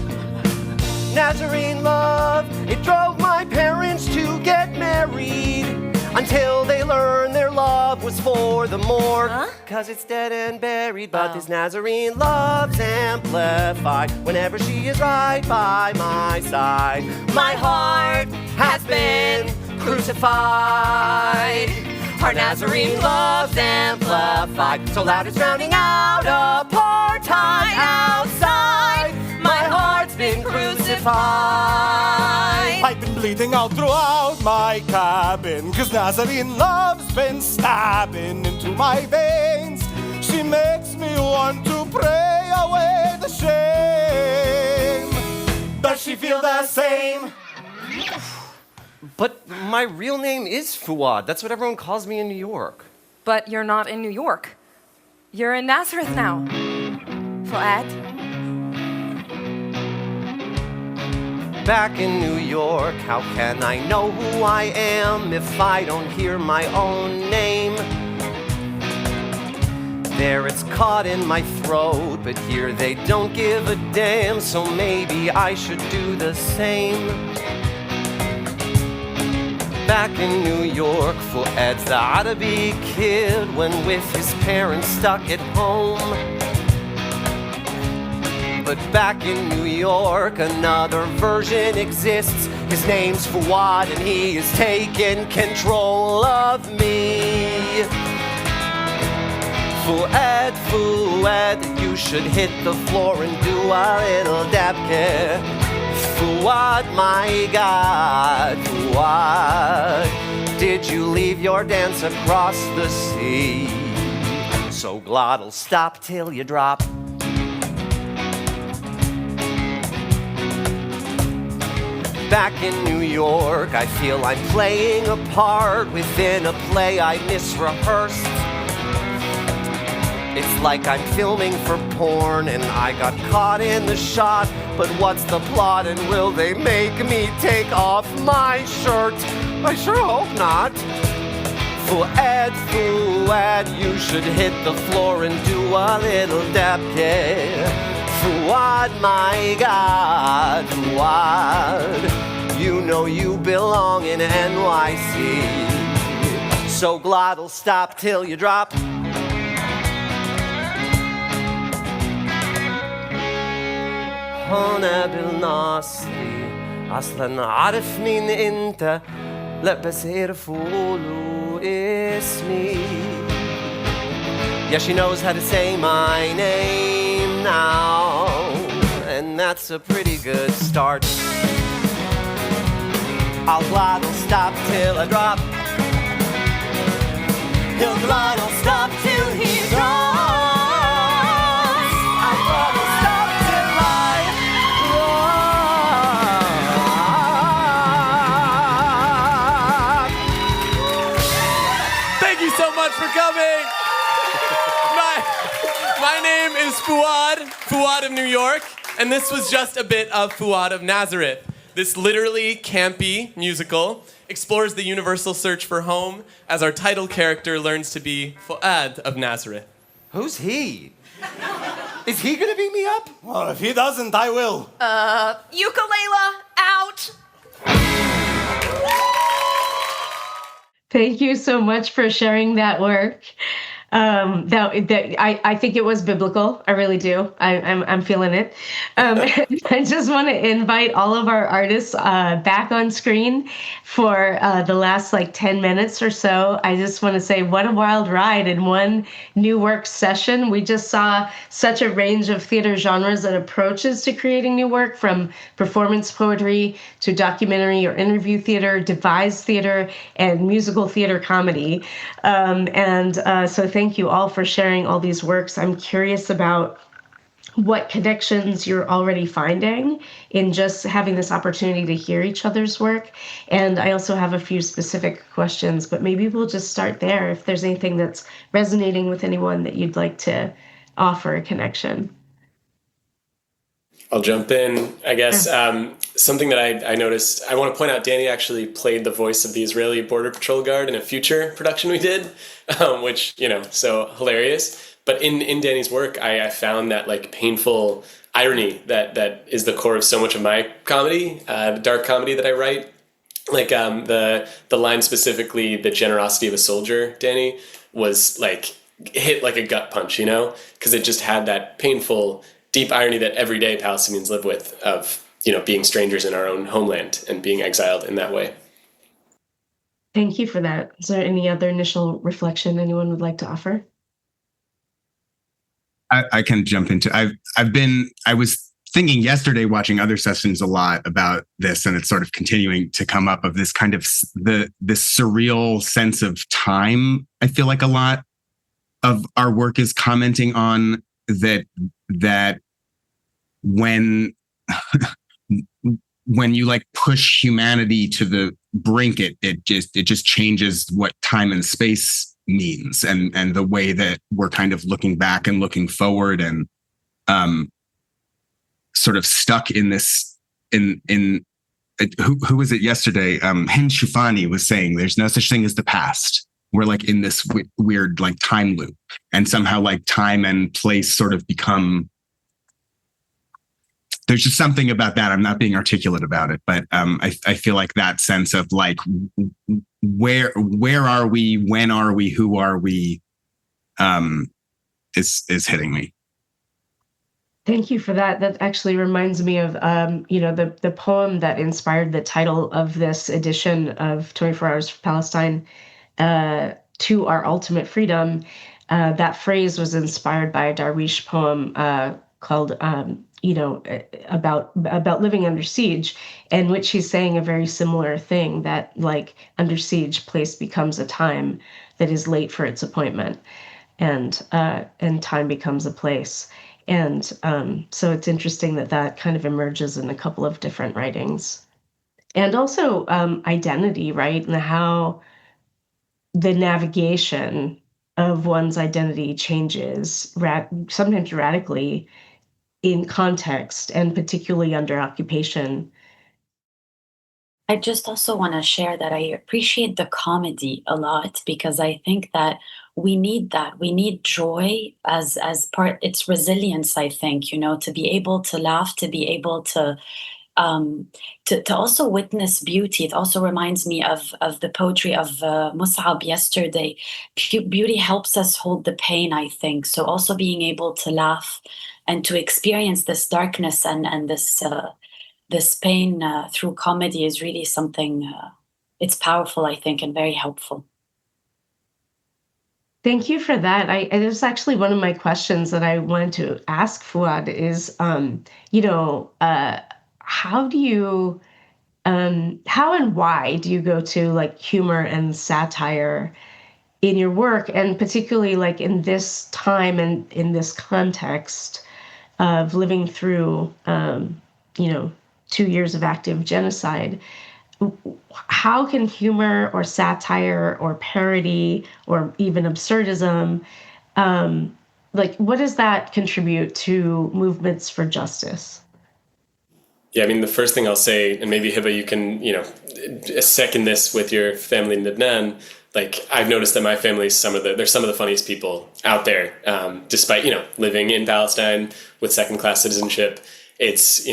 J: Nazarene love, it drove my parents to get married until they learned their love was for the morgue.
G: Huh?
J: Cause it's dead and buried, but this Nazarene love's amplified whenever she is right by my side. My heart has been crucified. Our Nazarene love's amplified, so loud it's drowning out apartheid outside. My heart's been crucified.
K: I've been bleeding out throughout my cabin, cause Nazarene love's been stabbing into my veins. She makes me want to pray away the shame. Does she feel the same?
J: But my real name is Fouad. That's what everyone calls me in New York.
G: But you're not in New York. You're in Nazareth now. Fouad?
J: Back in New York, how can I know who I am if I don't hear my own name? There it's caught in my throat, but here they don't give a damn, so maybe I should do the same. Back in New York, Fouad's the Arabi kid when with his parents stuck at home. But back in New York, another version exists. His name's Fouad, and he is taking control of me. Fouad, Fouad, you should hit the floor and do a little dabke. Fouad, my God, Fouad, did you leave your dance across the sea? So glott'll stop till you drop. Back in New York, I feel I'm playing a part within a play I misrehearsed. It's like I'm filming for porn and I got caught in the shot. But what's the plot and will they make me take off my shirt? I sure hope not. Fouad, Fouad, you should hit the floor and do a little dabke. Fouad, my God, Fouad, you know you belong in NYC. So glott'll stop till you drop. هنا بالناصري أصلاً عارف مين أنت لا بس يعرفوا اسمي. Yeah, she knows how to say my name now, and that's a pretty good start. I'll glott'll stop till I drop. He'll glott'll stop till he drops. I'll glott'll stop till I drop.
H: Thank you so much for coming. My name is Fouad, Fouad of New York, and this was just a bit of Fouad of Nazareth. This literally campy musical explores the universal search for home as our title character learns to be Fouad of Nazareth.
J: Who's he? Is he gonna beat me up?
K: Well, if he doesn't, I will.
G: Ukulele out.
B: Thank you so much for sharing that work. I think it was biblical. I really do. I'm feeling it. I just want to invite all of our artists back on screen for the last 10 minutes or so. I just want to say what a wild ride in one new work session. We just saw such a range of theater genres and approaches to creating new work, from performance poetry to documentary or interview theater, devised theater, and musical theater comedy. So thank you all for sharing all these works. I'm curious about what connections you're already finding in just having this opportunity to hear each other's work. And I also have a few specific questions, but maybe we'll just start there if there's anything that's resonating with anyone that you'd like to offer a connection.
H: I'll jump in, I guess. Something that I noticed, I want to point out, Danny actually played the voice of the Israeli Border Patrol Guard in a future production we did, which, so hilarious. But in Danny's work, I found that painful irony that is the core of so much of my comedy, the dark comedy that I write. The line specifically, "the generosity of a soldier," Danny, was hit like a gut punch, because it just had that painful, deep irony that everyday Palestinians live with, of being strangers in our own homeland and being exiled in that way.
B: Thank you for that. Is there any other initial reflection anyone would like to offer?
D: I can jump into. I was thinking yesterday, watching other sessions a lot about this, and it's sort of continuing to come up, of this kind of this surreal sense of time. I feel like a lot of our work is commenting on that when you push humanity to the brink, it just changes what time and space means, and the way that we're kind of looking back and looking forward, and sort of stuck in this who was it yesterday? Hind Shufani was saying there's no such thing as the past. We're in this weird time loop, and somehow time and place sort of become. There's just something about that. I'm not being articulate about it, but I feel like that sense of where are we, when are we, who are we, is hitting me.
B: Thank you for that. That actually reminds me of the poem that inspired the title of this edition of 24 Hours for Palestine, "To Our Ultimate Freedom." That phrase was inspired by a Darwish poem called about living under siege, in which he's saying a very similar thing, that under siege, place becomes a time that is late for its appointment, and time becomes a place. And so it's interesting that kind of emerges in a couple of different writings. And also identity, right? And how the navigation of one's identity changes sometimes radically in context, and particularly under occupation.
C: I just also want to share that I appreciate the comedy a lot, because I think that we need that. We need joy as part. It's resilience, I think, to be able to laugh, to be able to also witness beauty. It also reminds me of the poetry of Mus'ab yesterday. Beauty helps us hold the pain, I think. So also being able to laugh and to experience this darkness and this pain through comedy is really something, it's powerful, I think, and very helpful.
B: Thank you for that. It was actually one of my questions that I wanted to ask Fouad is, how do you, how and why do you go to humor and satire in your work, and particularly in this time and in this context of living through, 2 years of active genocide? How can humor or satire or parody or even absurdism, what does that contribute to movements for justice?
H: Yeah, I mean, the first thing I'll say, and maybe Hiba, you can, second this with your family in Lebanon. I've noticed that my family is they're some of the funniest people out there, despite, living in Palestine with second-class citizenship. It's,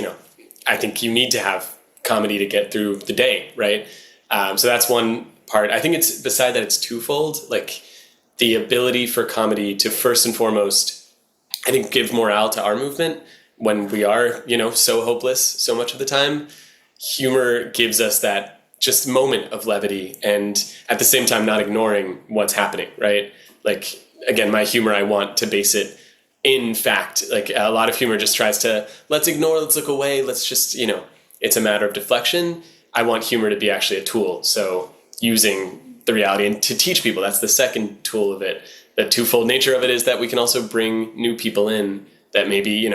H: I think you need to have comedy to get through the day, right? So that's one part. I think it's, beside that, it's twofold. the ability for comedy to first and foremost, I think, give morale to our movement when we are, so hopeless so much of the time. Humor gives us that just moment of levity, and at the same time not ignoring what's happening, right? Like, again, my humor, I want to base it in fact. Like, a lot of humor just tries to, let's ignore, let's look away, let's just, it's a matter of deflection. I want humor to be actually a tool. So using the reality and to teach people, that's the second tool of it. The twofold nature of it is that we can also bring new people in that maybe,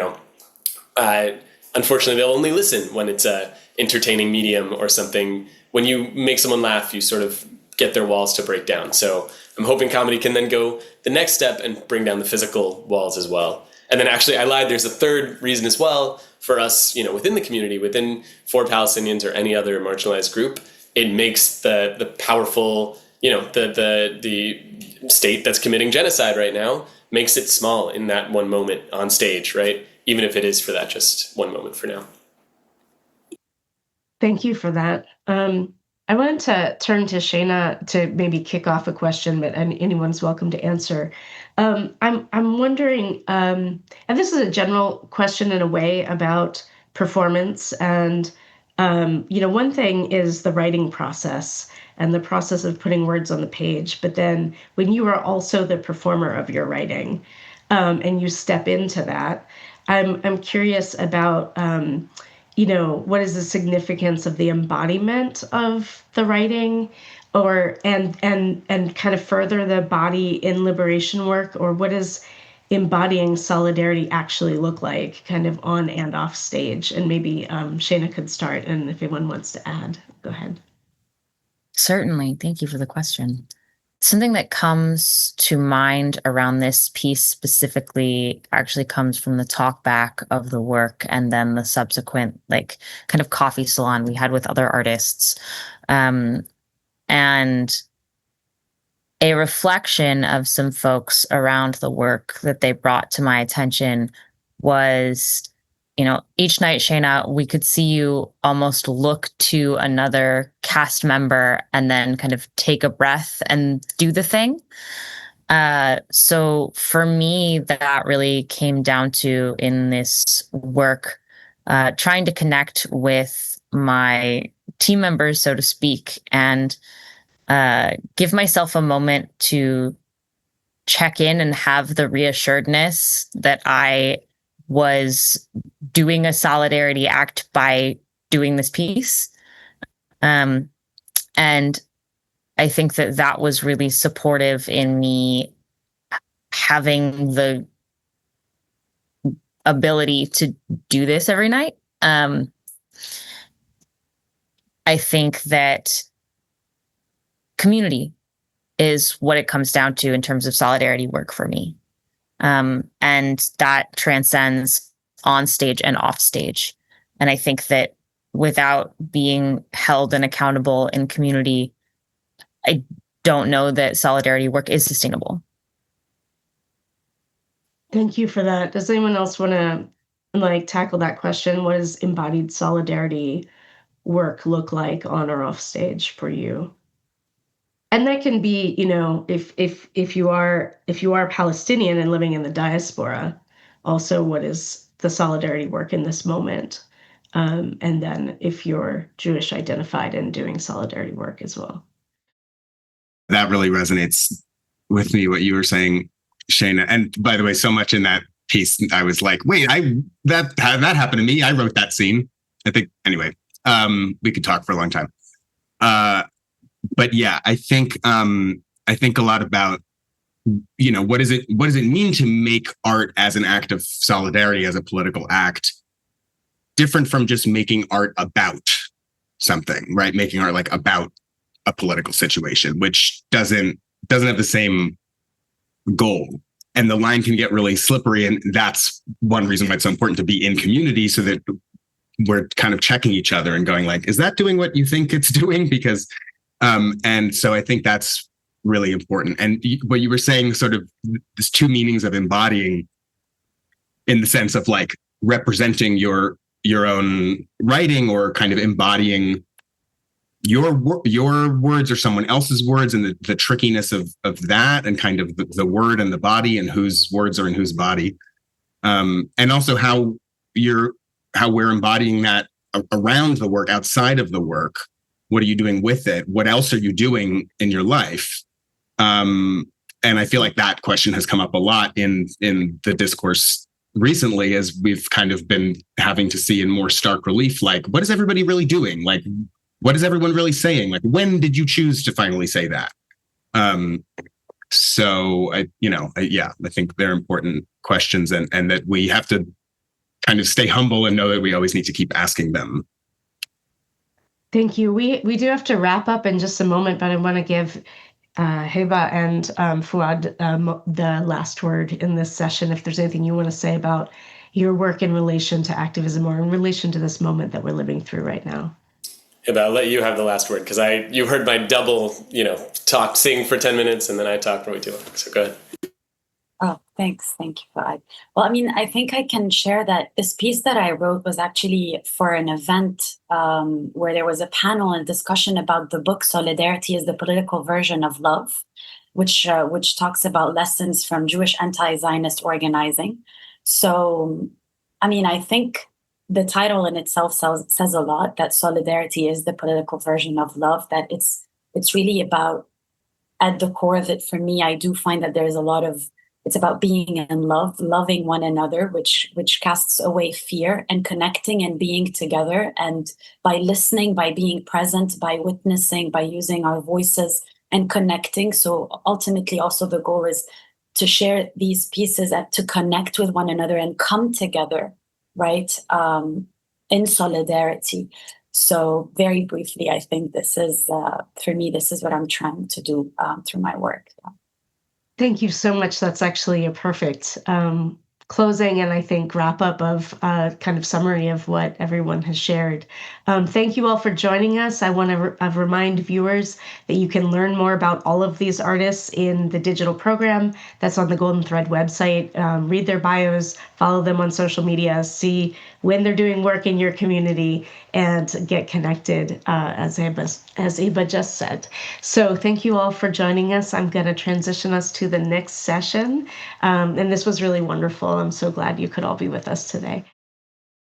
H: unfortunately they'll only listen when it's a entertaining medium or something. When you make someone laugh, you sort of get their walls to break down. So I'm hoping comedy can then go the next step and bring down the physical walls as well. And then actually, I lied, there's a third reason as well for us, within the community, within For Palestinians or any other marginalized group. It makes the powerful, the state that's committing genocide right now, makes it small in that one moment on stage, right? Even if it is for that just one moment for now.
B: Thank you for that. I wanted to turn to Shayna to maybe kick off a question, but anyone's welcome to answer. I'm wondering, and this is a general question in a way about performance, and one thing is the writing process and the process of putting words on the page. But then when you are also the performer of your writing, and you step into that, I'm curious about what is the significance of the embodiment of the writing, and kind of further the body in liberation work, or what does embodying solidarity actually look like, kind of on and off stage? And maybe Shayna could start, and if anyone wants to add, go ahead.
E: Certainly. Thank you for the question. Something that comes to mind around this piece specifically actually comes from the talk back of the work and then the subsequent kind of coffee salon we had with other artists. And a reflection of some folks around the work that they brought to my attention was, each night, Shayna, we could see you almost look to another cast member and then kind of take a breath and do the thing. So for me, that really came down to, in this work, trying to connect with my team members, so to speak, and give myself a moment to check in and have the reassuredness that I was doing a solidarity act by doing this piece. And I think that was really supportive in me having the ability to do this every night. I think that community is what it comes down to in terms of solidarity work for me. And that transcends on stage and off stage. And I think that without being held and accountable in community, I don't know that solidarity work is sustainable.
B: Thank you for that. Does anyone else want to tackle that question? What does embodied solidarity work look like on or off stage for you? And that can be, if you are Palestinian and living in the diaspora, also what is the solidarity work in this moment? And then if you're Jewish identified and doing solidarity work as well.
D: That really resonates with me, what you were saying, Shayna. And by the way, so much in that piece, I was like, wait, that happened to me. I wrote that scene. I think, anyway, we could talk for a long time. But yeah, I think a lot about, what does it mean to make art as an act of solidarity, as a political act, different from just making art about something, right? Making art about a political situation, which doesn't have the same goal. And the line can get really slippery. And that's one reason why it's so important to be in community, so that we're kind of checking each other and going is that doing what you think it's doing? Because and so I think that's really important. And what you were saying, sort of there's two meanings of embodying, in the sense of representing your own writing, or kind of embodying your words or someone else's words, and the trickiness of that, and kind of the word and the body, and whose words are in whose body, and also how we're embodying that around the work, outside of the work. What are you doing with it? What else are you doing in your life? And I feel like that question has come up a lot in the discourse recently, as we've kind of been having to see in more stark relief, like, what is everybody really doing? Like, what is everyone really saying? Like, when did you choose to finally say that? So I think they're important questions, and that we have to kind of stay humble and know that we always need to keep asking them.
B: Thank you. We do have to wrap up in just a moment, but I want to give Hiba and Fouad the last word in this session. If there's anything you want to say about your work in relation to activism or in relation to this moment that we're living through right now.
H: Hiba, I'll let you have the last word, because you heard my double, sing for 10 minutes and then I talk for way too long. So go ahead.
C: Oh, thanks. Thank you, Fouad. Well, I think I can share that this piece that I wrote was actually for an event where there was a panel and discussion about the book Solidarity is the Political Version of Love, which talks about lessons from Jewish anti-Zionist organizing. So, I think the title in itself says a lot, that solidarity is the political version of love, that it's really about, at the core of it, for me, I do find that there's a lot of, it's about being in love, loving one another, which casts away fear, and connecting and being together. And by listening, by being present, by witnessing, by using our voices and connecting. So ultimately also the goal is to share these pieces and to connect with one another and come together, right? In solidarity. So very briefly, I think this is, for me, this is what I'm trying to do through my work.
B: Thank you so much. That's actually a perfect closing, and I think wrap up of kind of summary of what everyone has shared. Thank you all for joining us. I want to remind viewers that you can learn more about all of these artists in the digital program that's on the Golden Thread website. Read their bios, follow them on social media, see when they're doing work in your community, and get connected, as Hiba just said. So thank you all for joining us. I'm going to transition us to the next session. And this was really wonderful. I'm so glad you could all be with us today.